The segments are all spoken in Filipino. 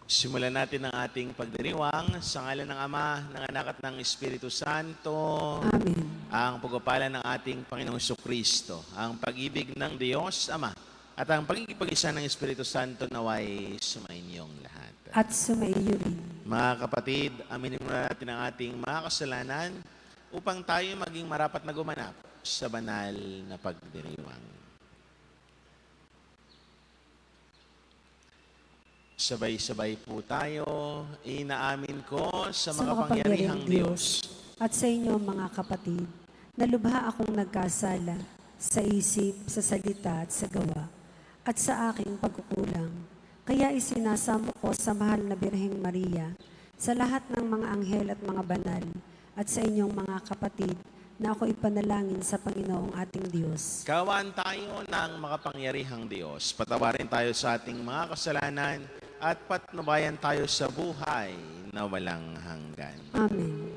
Simulan natin ang ating pagdiriwang sa ngalan ng Ama, ng Anak at ng Espiritu Santo. Amen. Ang pagpapala ng ating Panginoong Jesucristo, ang pag-ibig ng Diyos Ama, at ang pagkikipag-isa ng Espiritu Santo naway sumainyong lahat. At sumaiyo rin. Mga kapatid, aminin muna natin ang ating mga kasalanan upang tayo maging marapat na gumanap sa banal na pagdiriwang. Sabay-sabay po tayo, inaamin ko sa makapangyarihang Diyos at sa inyo mga kapatid, na lubha akong nagkasala sa isip, sa salita at sa gawa, at sa aking pagkukulang. Kaya isinasamo ko sa mahal na Birheng Maria, sa lahat ng mga anghel at mga banal, at sa inyong mga kapatid, na ako ipanalangin sa Panginoong ating Diyos. Kaawaan tayo ng makapangyarihang Diyos. Patawarin tayo sa ating mga kasalanan at patnubayan tayo sa buhay na walang hanggan. Amen.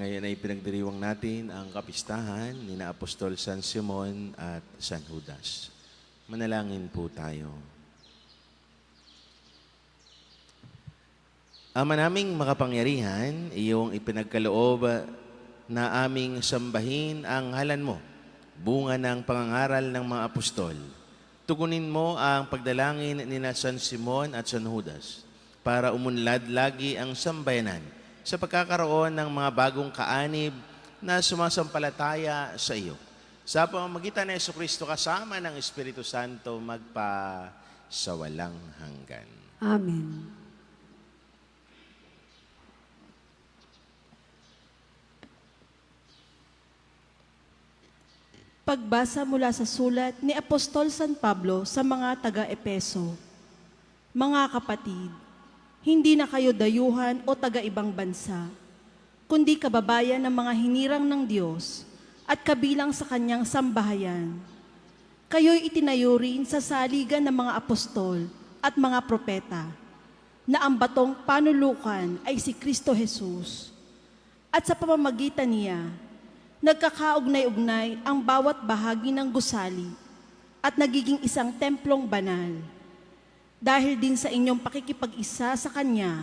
Ngayon ay pinagdiriwang natin ang kapistahan ni na Apostol San Simon at San Judas. Manalangin po tayo. Ama naming makapangyarihan, iyong ipinagkaloob na aming sambahin ang ngalan mo, bunga ng pangangaral ng mga apostol. Tugunin mo ang pagdalangin ni na San Simon at San Judas para umunlad lagi ang sambayanan sa pagkakaroon ng mga bagong kaanib na sumasampalataya sa iyo. Sa pamamagitan ng Jesucristo kasama ng Espiritu Santo magpa sa walang hanggan. Amen. Pagbasa mula sa sulat ni Apostol San Pablo sa mga taga-Epeso. Mga kapatid, hindi na kayo dayuhan o taga-ibang bansa, kundi kababayan ng mga hinirang ng Diyos at kabilang sa kanyang sambahayan. Kayo'y itinayo rin sa saligan ng mga apostol at mga propeta, na ang batong panulukan ay si Kristo Jesus. At sa pamamagitan niya, nagkakaugnay-ugnay ang bawat bahagi ng gusali at nagiging isang templong banal. Dahil din sa inyong pakikipag-isa sa Kanya,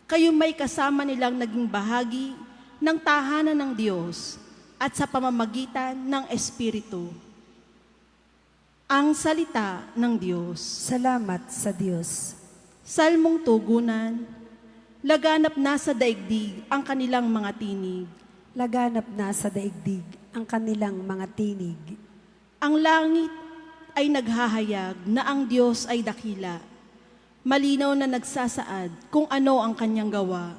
kayo may kasama nilang naging bahagi ng tahanan ng Diyos at sa pamamagitan ng Espiritu. Ang salita ng Diyos. Salamat sa Diyos. Salmong tugunan, laganap na sa daigdig ang kanilang mga tinig. Laganap na sa daigdig ang kanilang mga tinig. Ang langit ay naghahayag na ang Diyos ay dakila. Malinaw na nagsasaad kung ano ang kanyang gawa.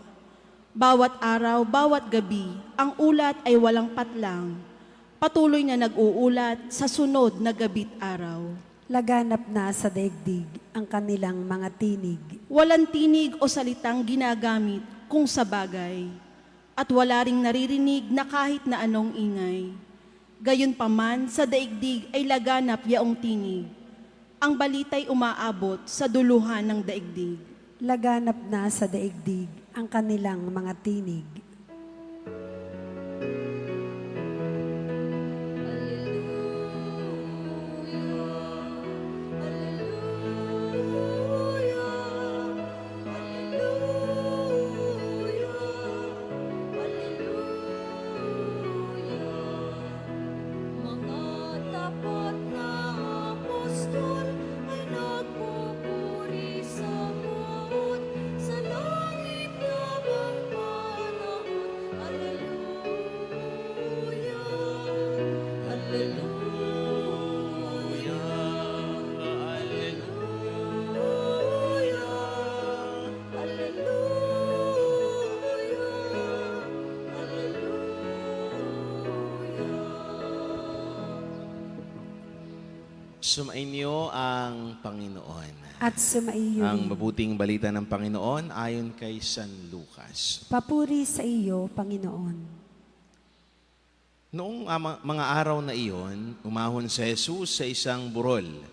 Bawat araw, bawat gabi, ang ulat ay walang patlang. Patuloy na nag-uulat sa sunod na gabi't araw. Laganap na sa daigdig ang kanilang mga tinig. Walang tinig o salitang ginagamit kung sa bagay. At wala ring naririnig na kahit na anong ingay. Gayunpaman, sa daigdig ay laganap yaong tinig. Ang balita'y umaabot sa duluhan ng daigdig. Laganap na sa daigdig ang kanilang mga tinig. Sumainyo ang Panginoon. At sumaiyo Ang rin. mabuting balita ng Panginoon ayon kay San Lucas. Papuri sa iyo, Panginoon. Noong mga araw na iyon, umahon si Jesus sa isang burol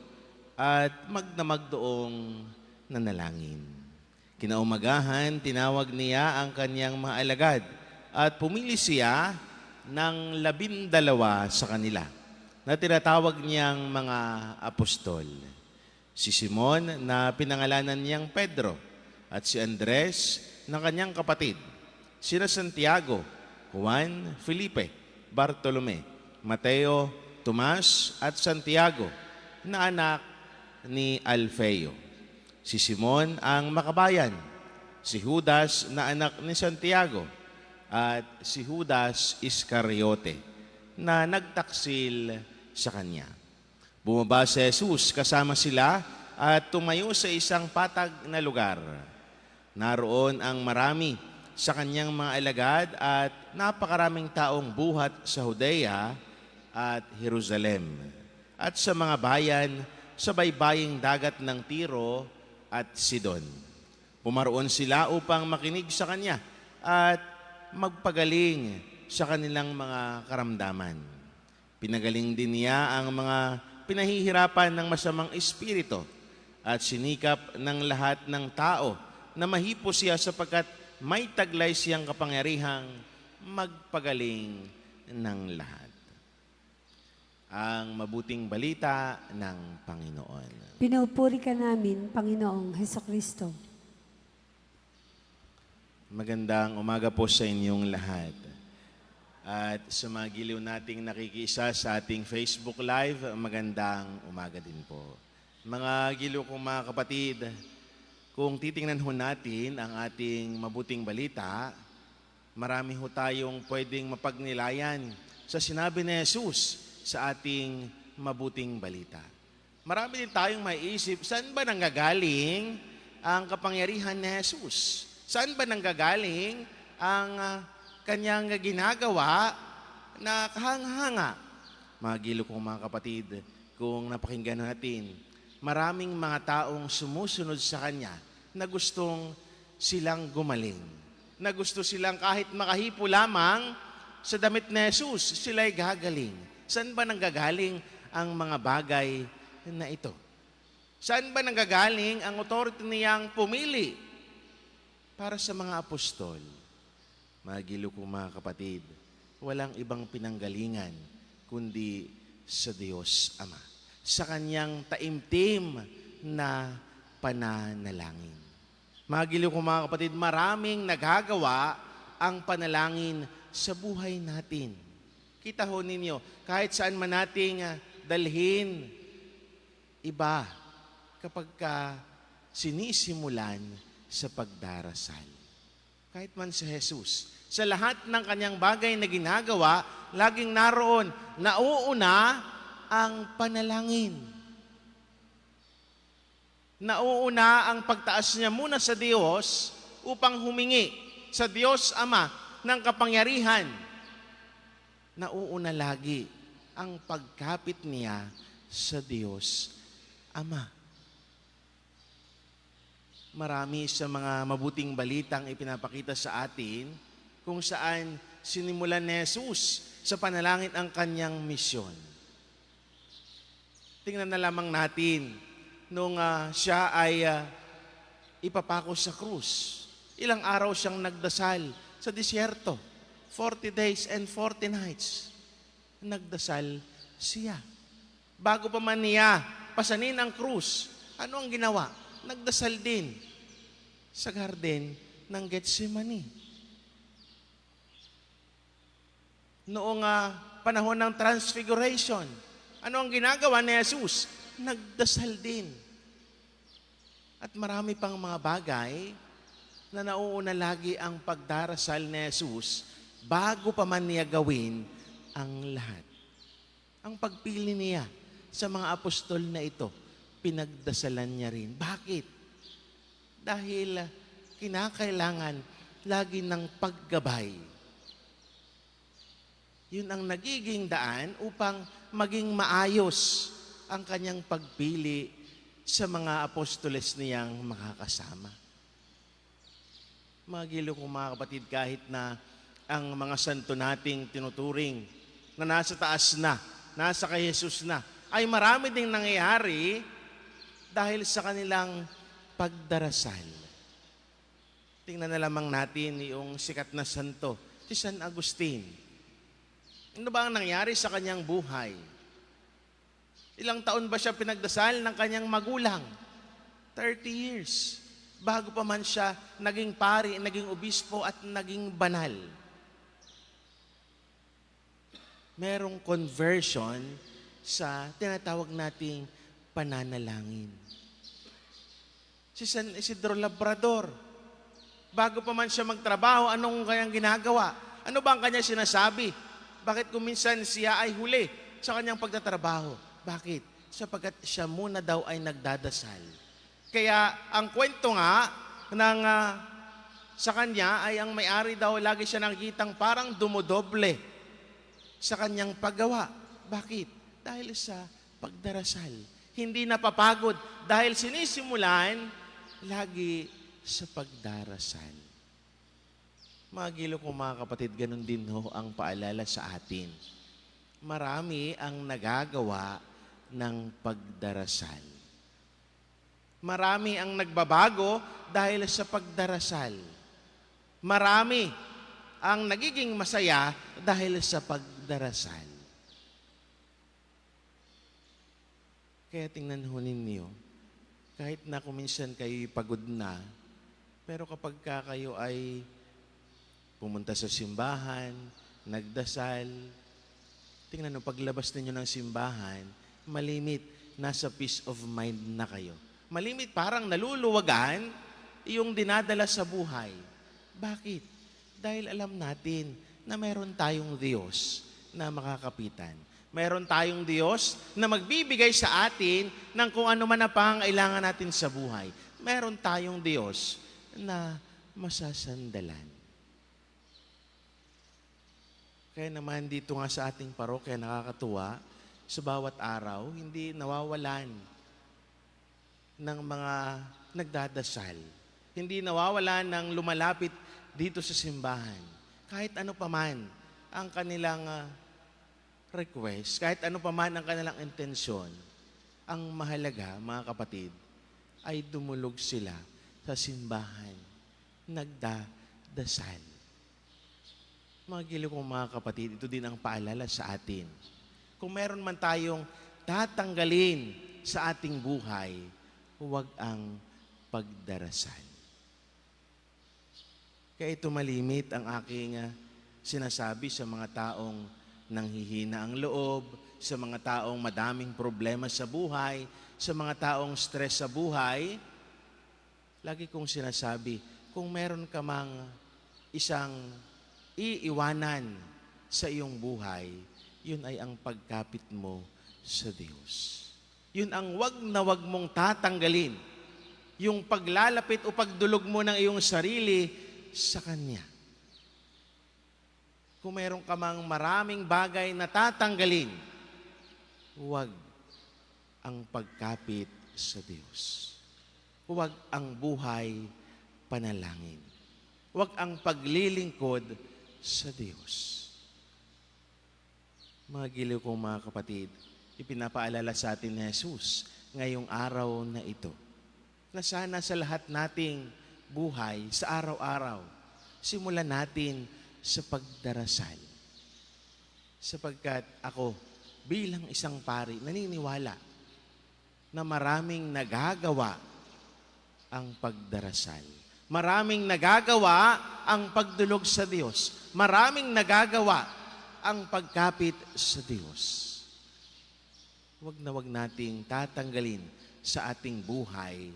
at magdamag doong nanalangin. Kinaumagahan, tinawag niya ang kanyang mga alagad at pumili siya ng 12 sa kanila na tinatawag niyang mga apostol. Si Simon na pinangalanan niyang Pedro at si Andres na kanyang kapatid. Sina Santiago, Juan, Felipe, Bartolome, Mateo, Tomas at Santiago na anak ni Alfeo. Si Simon ang makabayan, si Judas na anak ni Santiago at si Judas Iscariote na nagtaksil sa kanya. Bumaba si Jesus kasama sila at tumayo sa isang patag na lugar. Naroon ang marami sa kanyang mga alagad at napakaraming taong buhat sa Judea at Jerusalem at sa mga bayan sa baybaying dagat ng Tiro at Sidon. Pumaroon sila upang makinig sa kanya at magpagaling sa kanilang mga karamdaman. Pinagaling din niya ang mga pinahihirapan ng masamang espiritu at sinikap ng lahat ng tao na mahipo siya sapagkat may taglay siyang kapangyarihang magpagaling ng lahat. Ang mabuting balita ng Panginoon. Pinupuri ka namin, Panginoong Hesukristo. Magandang umaga po sa inyong lahat. At sa mga giliw nating nakikisa sa ating Facebook Live, magandang umaga din po. Mga giliw kong mga kapatid, kung titingnan ho natin ang ating mabuting balita, marami ho tayong pwedeng mapagnilayan sa sinabi ni Jesus sa ating mabuting balita. Marami din tayong maiisip, saan ba nanggagaling ang kapangyarihan ni Jesus? Saan ba nanggagaling ang kanyang ginagawa na kahanga-hanga? Mga gilo kong mga kapatid, kung napakinggan natin, maraming mga taong sumusunod sa kanya na gustong silang gumaling. Na gusto silang kahit makahipo lamang sa damit ni Jesus, sila'y gagaling. Saan ba nanggagaling ang mga bagay na ito? Saan ba nanggagaling ang authority niyang pumili para sa mga apostol? Mga gilo kong mga kapatid, walang ibang pinanggalingan kundi sa Diyos Ama, sa kanyang taimtim na pananalangin. Mga gilo kong mga kapatid, maraming nagagawa ang panalangin sa buhay natin. Kita ho ninyo, kahit saan man nating dalhin, iba kapag sinisimulan sa pagdarasal. Kahit man si Jesus, sa lahat ng kanyang bagay na ginagawa, laging naroon, nauuna ang panalangin. Nauuna ang pagtaas niya muna sa Diyos upang humingi sa Diyos Ama ng kapangyarihan. Nauuna lagi ang pagkapit niya sa Diyos Ama. Marami sa mga mabuting balitang ipinapakita sa atin kung saan sinimulan ni Jesus sa panalangin ang kanyang misyon. Tingnan na lamang natin nung siya ay ipapako sa krus. Ilang araw siyang nagdasal sa disyerto. 40 days and 40 nights. Nagdasal siya. Bago pa man niya pasanin ang krus, ano ang ginawa? Nagdasal din sa garden ng Getsemani. Noong panahon ng Transfiguration, ano ang ginagawa ni Jesus? Nagdasal din. At marami pang mga bagay na nauuna lagi ang pagdarasal ni Jesus bago pa man niya gawin ang lahat. Ang pagpili niya sa mga apostol na ito, pinagdasalan niya rin. Bakit? Dahil kinakailangan lagi ng paggabay. Yun ang nagiging daan upang maging maayos ang kanyang pagpili sa mga apostoles niyang makakasama. Mga gilo kong mga kapatid, kahit na ang mga santo nating tinuturing na nasa taas na, nasa kay Jesus na, ay marami ding nangyayari dahil sa kanilang pagdarasal. Tingnan na lamang natin yung sikat na santo, si San Agustin. Ano ba ang nangyari sa kanyang buhay? Ilang taon ba siya pinagdasal ng kanyang magulang? 30 years. Bago pa man siya naging pari, naging obispo at naging banal. Merong conversion sa tinatawag nating pananalangin. Si San Isidro Labrador, bago pa man siya magtrabaho, anong kanyang ginagawa? Ano ba ang kanya sinasabi? Bakit kung minsan siya ay huli sa kanyang pagtatrabaho? Bakit? Sapagkat siya muna daw ay nagdadasal. Kaya ang kwento nga ng sa kanya ay ang may-ari daw lagi siya nakikitang parang dumodoble sa kanyang paggawa. Bakit? Dahil sa pagdarasal. Hindi napapagod dahil sinisimulan lagi sa pagdarasal. Mga gilo ko mga kapatid, ganun din ho ang paalala sa atin. Marami ang nagagawa ng pagdarasal. Marami ang nagbabago dahil sa pagdarasal. Marami ang nagiging masaya dahil sa pagdarasal. Kaya tingnan ho ninyo, kahit na kuminsan kayo pagod na, pero kapag kayo ay pumunta sa simbahan, nagdasal. Tingnan nyo, paglabas ninyo ng simbahan, malimit, nasa peace of mind na kayo. Malimit, parang naluluwagan yung dinadala sa buhay. Bakit? Dahil alam natin na meron tayong Diyos na makakapitan. Meron tayong Diyos na magbibigay sa atin ng kung ano man ang pangangailangan natin sa buhay. Meron tayong Diyos na masasandalan. Kaya naman dito nga sa ating parokya nakakatuwa, sa bawat araw, hindi nawawalan ng mga nagdadasal. Hindi nawawalan ng lumalapit dito sa simbahan. Kahit ano paman ang kanilang request, kahit ano paman ang kanilang intensyon, ang mahalaga, mga kapatid, ay dumulog sila sa simbahan, nagdadasal. Mga giliw kong mga kapatid, ito din ang paalala sa atin. Kung meron man tayong tatanggalin sa ating buhay, huwag ang pagdarasal. Kaya ito malimit ang aking sinasabi sa mga taong nanghihina ang loob, sa mga taong madaming problema sa buhay, sa mga taong stress sa buhay. Lagi kong sinasabi, kung meron ka mang isang iiwanan sa iyong buhay, yun ay ang pagkapit mo sa Diyos. Yun ang wag na wag mong tatanggalin. Yung paglalapit o pagdulog mo ng iyong sarili sa Kanya. Kung meron ka mang maraming bagay na tatanggalin, huwag ang pagkapit sa Diyos. Huwag ang buhay panalangin. Huwag ang paglilingkod sa Diyos. Mga giliw kong mga kapatid, ipinapaalala sa atin ni Jesus ngayong araw na ito, na sana sa lahat nating buhay, sa araw-araw, simulan natin sa pagdarasal. Sapagkat ako, bilang isang pari, naniniwala na maraming nagagawa ang pagdarasal. Maraming nagagawa ang pagdulog sa Diyos. Maraming nagagawa ang pagkapit sa Diyos. Huwag na huwag nating tatanggalin sa ating buhay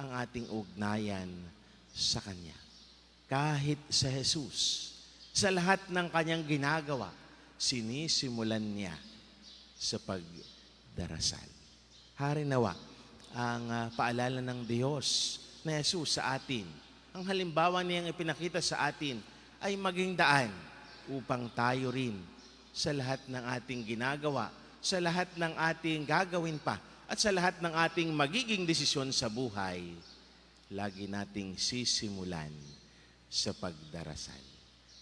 ang ating ugnayan sa Kanya. Kahit sa Jesus, sa lahat ng Kanyang ginagawa, sinisimulan Niya sa pagdarasal. Hari nawa ang paalala ng Diyos na Jesus sa atin. Ang halimbawa niyang ipinakita sa atin ay maging daan upang tayo rin sa lahat ng ating ginagawa, sa lahat ng ating gagawin pa, at sa lahat ng ating magiging desisyon sa buhay, lagi nating sisimulan sa pagdarasal.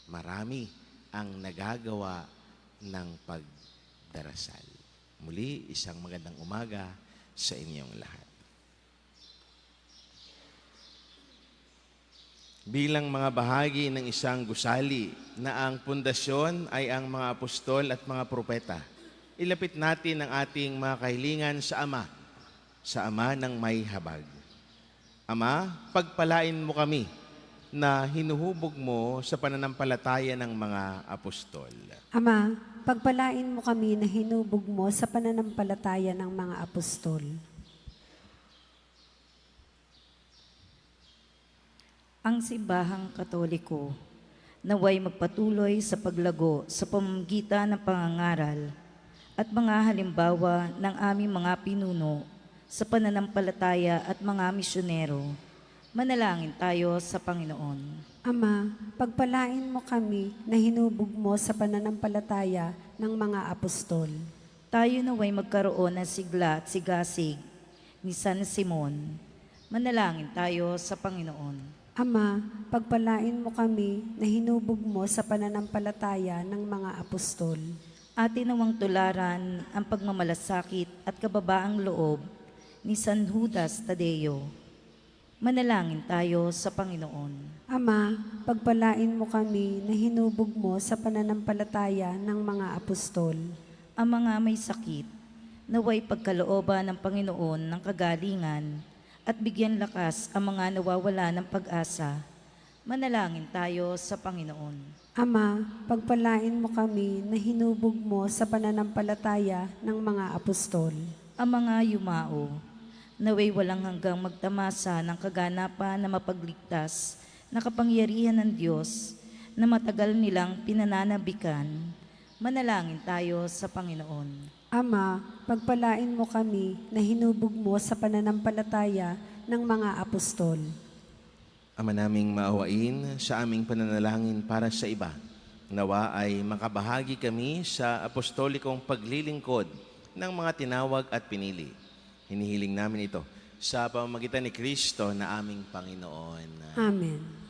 Marami ang nagagawa ng pagdarasal. Muli, isang magandang umaga sa inyong lahat. Bilang mga bahagi ng isang gusali na ang pundasyon ay ang mga apostol at mga propeta, ilapit natin ang ating mga kahilingan sa Ama ng may habag. Ama, pagpalain mo kami na hinuhubog mo sa pananampalataya ng mga apostol. Ama, pagpalain mo kami na hinubog mo sa pananampalataya ng mga apostol. Ang Simbahang Katoliko naway magpatuloy sa paglago sa pamamagitan ng pangangaral at mga halimbawa ng aming mga pinuno sa pananampalataya at mga misyonero. Manalangin tayo sa Panginoon. Ama, pagpalain mo kami na hinubog mo sa pananampalataya ng mga apostol. Tayo naway magkaroon ng sigla at sigasig ni San Simon. Manalangin tayo sa Panginoon. Ama, pagpalain mo kami na hinubog mo sa pananampalataya ng mga apostol. Atin nawang tularan ang pagmamalasakit at kababaang loob ni San Judas Tadeo. Manalangin tayo sa Panginoon. Ama, pagpalain mo kami na hinubog mo sa pananampalataya ng mga apostol. Ang mga may sakit, naway pagkalooban ng Panginoon ng kagalingan at bigyan lakas ang mga nawawala ng pag-asa. Manalangin tayo sa Panginoon. Ama, pagpalain mo kami na hinubog mo sa pananampalataya ng mga apostol. Ang mga yumao, naway walang hanggang magtamasa ng kaganapan na mapagligtas na kapangyarihan ng Diyos na matagal nilang pinananabikan. Manalangin tayo sa Panginoon. Ama, pagpalain mo kami na hinubog mo sa pananampalataya ng mga apostol. Ama naming maawain sa aming pananalangin para sa iba. Nawa ay makabahagi kami sa apostolikong paglilingkod ng mga tinawag at pinili. Hinihiling namin ito sa pamamagitan ni Kristo na aming Panginoon. Amen.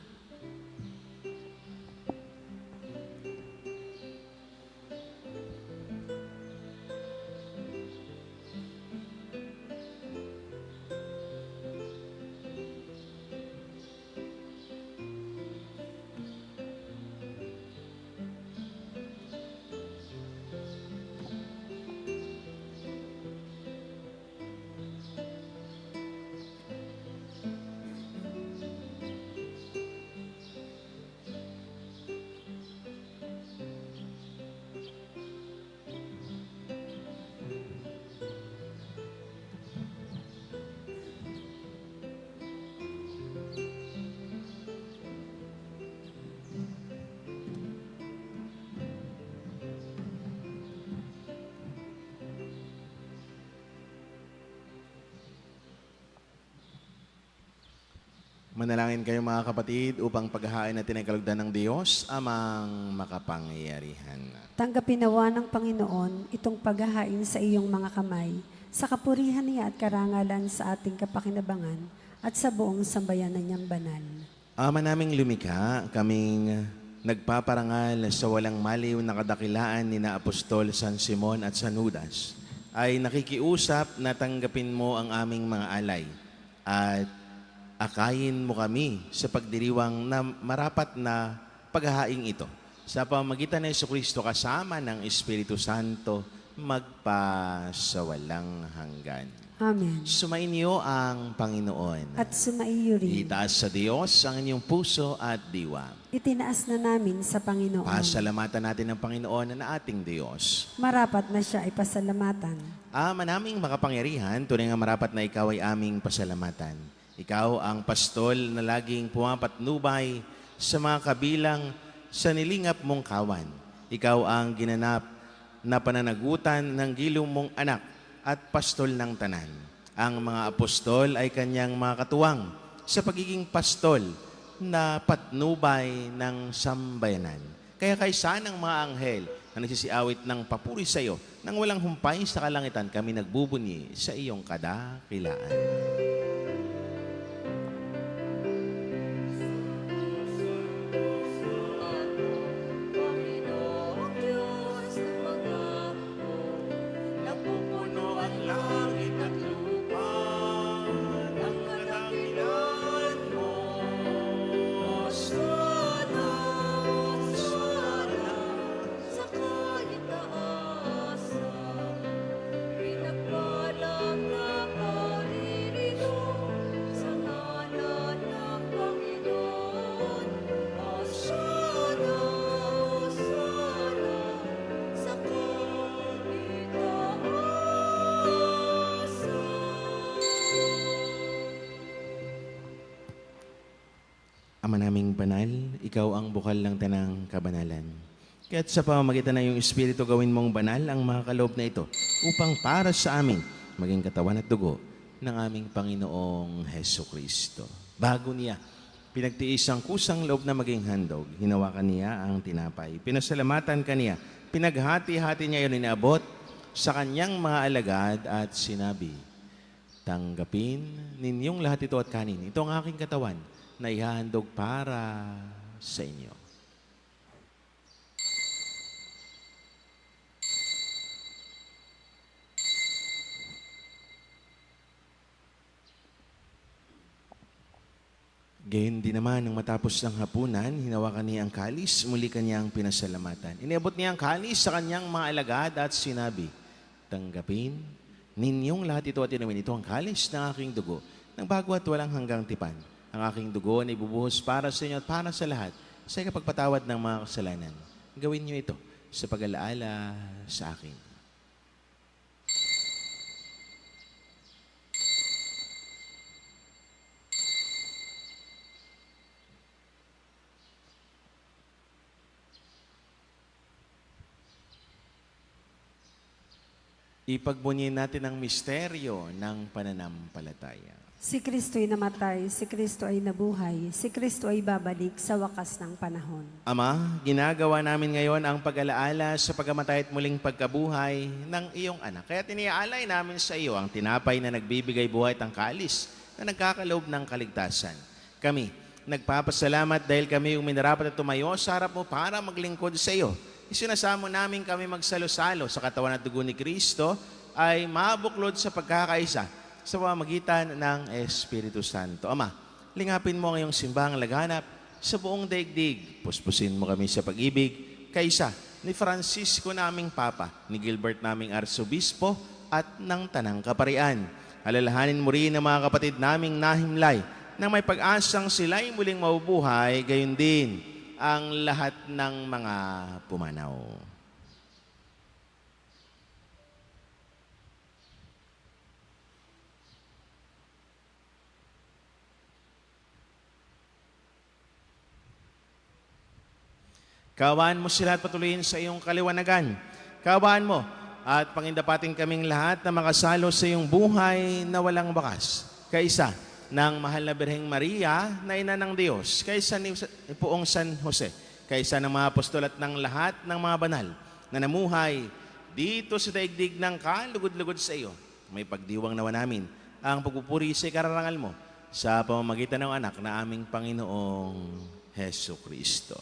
Manalangin kayo mga kapatid upang paghahain natin ang kalugdan ng Diyos, amang makapangyarihan. Tanggapin nawa ng Panginoon itong paghahain sa iyong mga kamay, sa kapurihan niya at karangalan sa ating kapakinabangan at sa buong sambayanan niyang banal. Ama naming lumikha, kaming nagpaparangal sa walang maliw na kadakilaan ni na Apostol San Simon at San Judas, ay nakikiusap na tanggapin mo ang aming mga alay at akayin mo kami sa pagdiriwang na marapat na paghahaing ito. Sa pamamagitan ng Jesucristo kasama ng Espiritu Santo, magpasawalang hanggan. Amen. Sumainyo ang Panginoon. At sumaiyo rin. Itaas sa Diyos ang inyong puso at diwa. Itinaas na namin sa Panginoon. Pasalamatan natin ang Panginoon na ating Diyos. Marapat na siya ay pasalamatan. Ama naming makapangyarihan, tunay nga marapat na ikaw ay aming pasalamatan. Ikaw ang pastol na laging pumapatnubay sa mga kabilang sa nilingap mong kawan. Ikaw ang ginanap na pananagutan ng gilong mong anak at pastol ng tanan. Ang mga apostol ay kanyang mga katuwang sa pagiging pastol na patnubay ng sambayanan. Kaya kaysa ng mga anghel na nagsisiawit ng papuri sa iyo, nang walang humpay sa kalangitan, kami nagbubunyi sa iyong kadakilaan. Ama naming banal, ikaw ang bukal ng tanang kabanalan. Kaya't sa pamamagitan ng iyong Espiritu, gawin mong banal ang mga kaloob na ito upang para sa amin maging katawan at dugo ng aming Panginoong Heso Kristo. Bago niya pinagtiis ang kusang loob na maging handog, hinawakan niya ang tinapay. Pinasalamatan kaniya, pinaghati-hati niya yun, inaabot sa kanyang mga alagad at sinabi, tanggapin ninyong lahat ito at kanin. Ito ang aking katawan na ihahandog para sa inyo. Gayon din naman, nang matapos ng hapunan, hinawakan niya ang kalis, muli kanyang pinasalamatan. Iniabot niya ang kalis sa kanyang mga alagad at sinabi, tanggapin ninyong lahat ito at inumin. Ito ang kalis ng aking dugo, ng bago at walang hanggang tipan. ang aking dugo na ibubuhos para sa inyo at para sa lahat sa ikapagpatawad ng mga kasalanan. Gawin niyo ito sa pag-alaala sa akin. Ipagbunyin natin ang misteryo ng pananampalataya. Si Kristo ay namatay, si Kristo ay nabuhay, si Kristo ay babalik sa wakas ng panahon. Ama, ginagawa namin ngayon ang pag-alaala sa pagkamatay at muling pagkabuhay ng iyong anak. Kaya tiniaalay namin sa iyo ang tinapay na nagbibigay buhay at ang kalis na nagkakaloob ng kaligtasan. Kami, nagpapasalamat dahil kami yung minarapat at tumayo sa harap mo para maglingkod sa iyo. Isinasamo namin kami magsalo-salo sa katawan at dugo ni Kristo ay mabuklod sa pagkakaisa sa pamamagitan ng Espiritu Santo. Ama, lingapin mo ang iyong simbahang laganap sa buong daigdig. Puspusin mo kami sa pag-ibig kaysa ni Francisco naming Papa, ni Gilbert naming Arsobispo at ng Tanang Kaparian. Alalahanin mo rin ang mga kapatid naming nahimlay na may pag-asang sila'y muling mabubuhay, gayon din ang lahat ng mga pumanaw. Kawaan mo sila at patuloyin sa iyong kaliwanagan. Kawaan mo at pangindapating kaming lahat na makasalo sa iyong buhay na walang bakas. Kaisa ng mahal na Birheng Maria na ina ng Diyos, kaysa ni Poong San Jose, kaysa ng mga apostol at ng lahat ng mga banal na namuhay dito sa daigdig ng kalugod-lugod sa iyo. May pagdiwang nawa namin ang pagpupuri sa ikararangal mo sa pamamagitan ng anak na aming Panginoong Heso Kristo.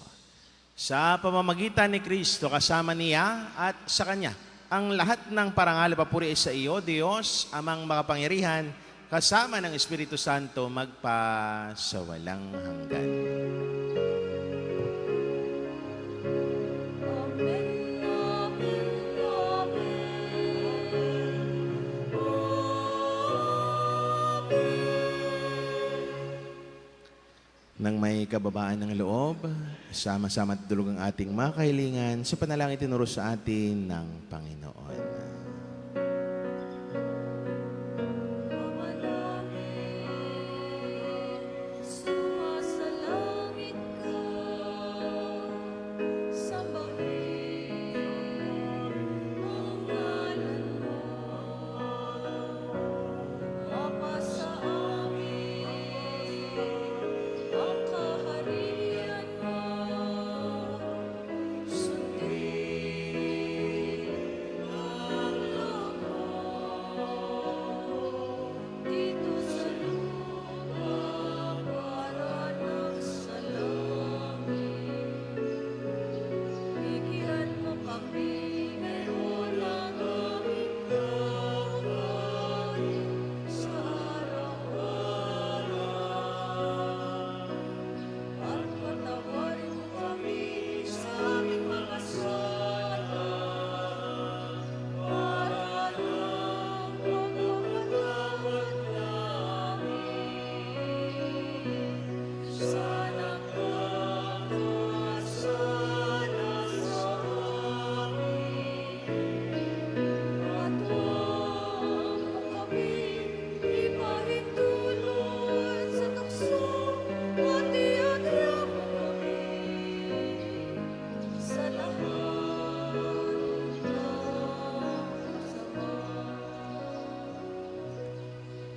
Sa pamamagitan ni Kristo, kasama niya at sa Kanya, ang lahat ng parangal at papuri ay sa iyo, Diyos, amang makapangyarihan, kasama ng Espiritu Santo magpa sa walang hanggan. Nang may kababaan ng loob, sama-sama at dulog ang ating mga kahilingan sa panalangin tinuro sa atin ng Panginoon.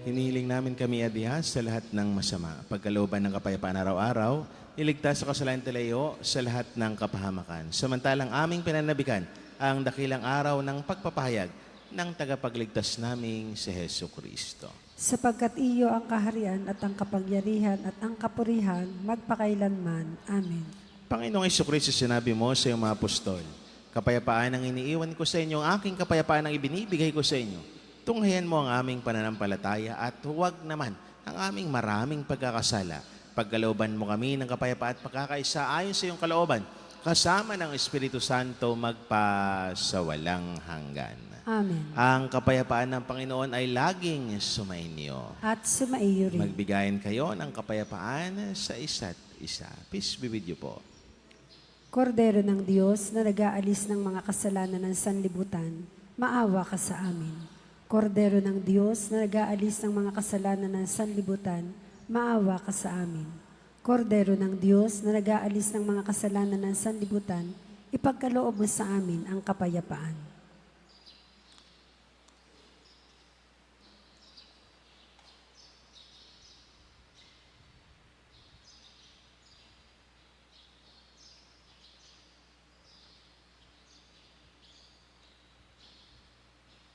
Hinihiling namin kami adihas sa lahat ng masama, pagkalooban ng kapayapaan araw-araw, iligtas sa kasalanan talayo sa lahat ng kapahamakan. Samantalang aming pinanabikan ang dakilang araw ng pagpapahayag ng tagapagligtas naming si Heso Kristo. Sapagkat iyo ang kaharian at ang kapangyarihan at ang kapurihan magpakailanman. Amen. Panginoong Heso Kristo, sinabi mo sa iyong mga apostol, kapayapaan ang iniiwan ko sa inyo, ang aking kapayapaan ang ibinibigay ko sa inyo. Tunghayan mo ang aming pananampalataya at huwag naman ang aming maraming pagkakasala. Pagkalooban mo kami ng kapayapaan at pagkakaisa ayon sa iyong kalooban, kasama ng Espiritu Santo magpa sa walang hanggan. Amen. Ang kapayapaan ng Panginoon ay laging sumainyo. At sumaiyo rin. Magbigayin kayo ng kapayapaan sa isa't isa. Peace be with you po. Kordero ng Diyos na nag-aalis ng mga kasalanan ng sanlibutan, maawa ka sa amin. Kordero ng Diyos na nag-aalis ng mga kasalanan ng sanlibutan, maawa ka sa amin. Kordero ng Diyos na nag-aalis ng mga kasalanan ng sanlibutan, ipagkaloob mo sa amin ang kapayapaan.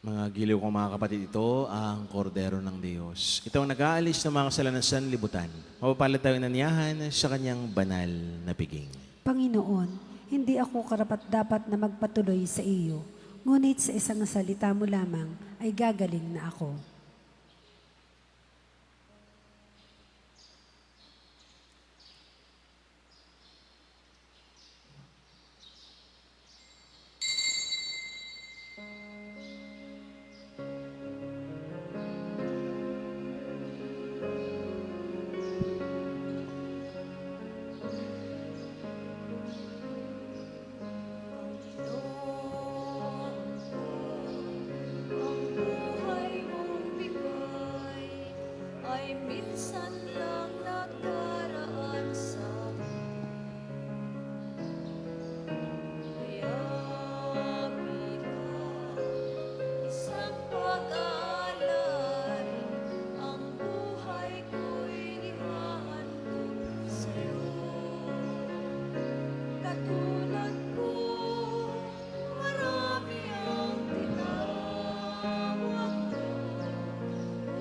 Mga giliw kong mga kapatid, ito ang kordero ng Diyos. Ito ang nag-aalis ng mga kasalanan sa sanlibutan. Mapapalad tayo inanyahan sa kanyang banal na piging. Panginoon, hindi ako karapat-dapat na magpatuloy sa iyo, ngunit sa isang salita mo lamang ay gagaling na ako. Ang buhay mong bigay ay minsan lang nakaraan sa akin. Kaya bilang isang pag-aalay, ang buhay ko'y ihahandog sa'yo. Katulad ko, marami ang tinawag ko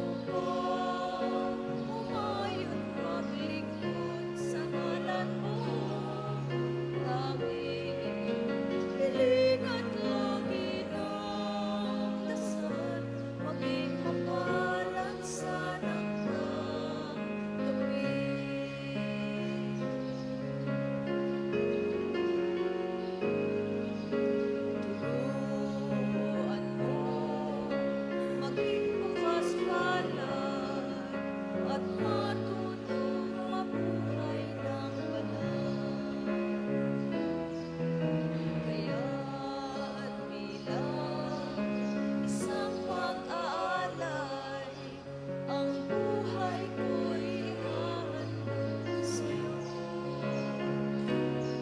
upang umayon maglingkod sa ngalan mo. Tanging piling at lagi ng dasal, maging mapalad sana ang gabi. Turuan mo maging bukas palad at matutong mabuhay ng banal. Kaya't bilang isang pag-aalay, ang buhay ko'y ihahandog sa'yo.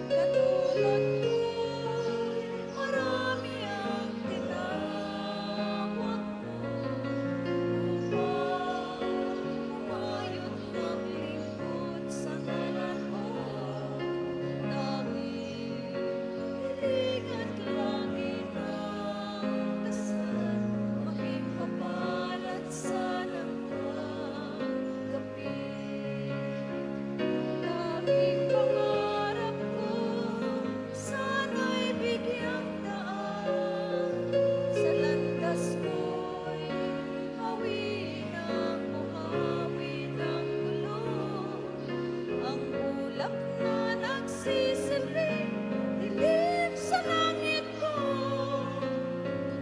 Katulad ko'y marami ang tinawag mo upang umayon maglingkod sa ngalan mo. Tanging piling at langit ng dasal, maging mapalad sana ang gabi. Tanging pangarap ko, sana'y bigyang daan. Sa landas ko'y hawi ng buhawi ng gulo. Ang ulap na nagsisiling, dilim sa langit ko.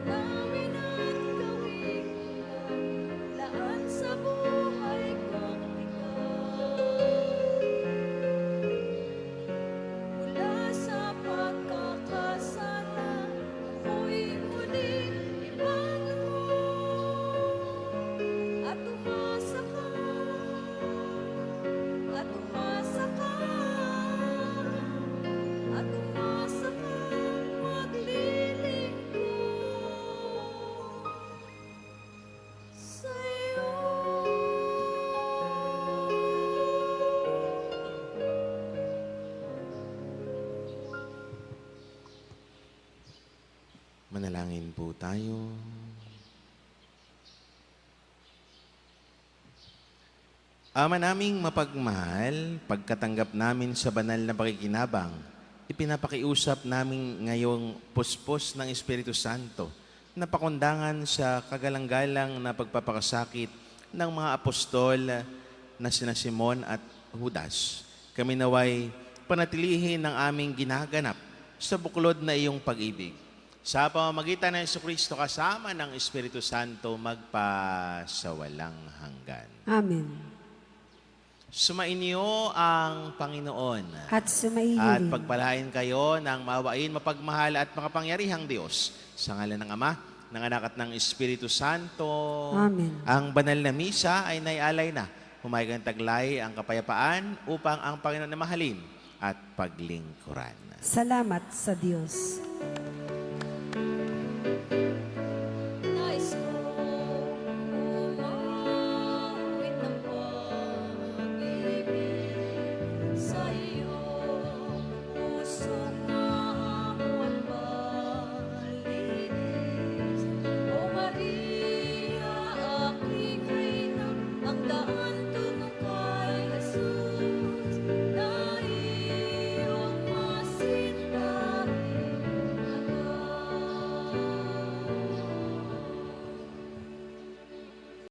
Tunawin at gawing laan sa buhay kong ikaw. Mula sa pagkakasala, ako'y muling ibangon. At umasa ka, at umasa ka, at umasa ka, maglilingkod sa'yo. Manalangin po tayo. Ama naming mapagmahal, pagkatanggap namin sa banal na pakikinabang, ipinapakiusap namin ngayong puspos ng Espiritu Santo na pakundangan sa kagalang-galang na pagpapakasakit ng mga apostol na sina Simon at Judas. Kami naway panatilihin ang aming ginaganap sa buklod na iyong pag-ibig. sa pamamagitan ng Jesucristo kasama ng Espiritu Santo magpasawalang hanggan. Amen. Sumainyo ang Panginoon At sumaiyo at rin. pagpalain kayo ng maawain, mapagmahal at makapangyarihang Diyos sa ngalan ng Ama, ng Anak at ng Espiritu Santo. Amen. Ang banal na misa ay naialay na. Humayagang taglay ang kapayapaan upang ang Panginoon na mahalin at paglingkuran. Salamat sa Diyos.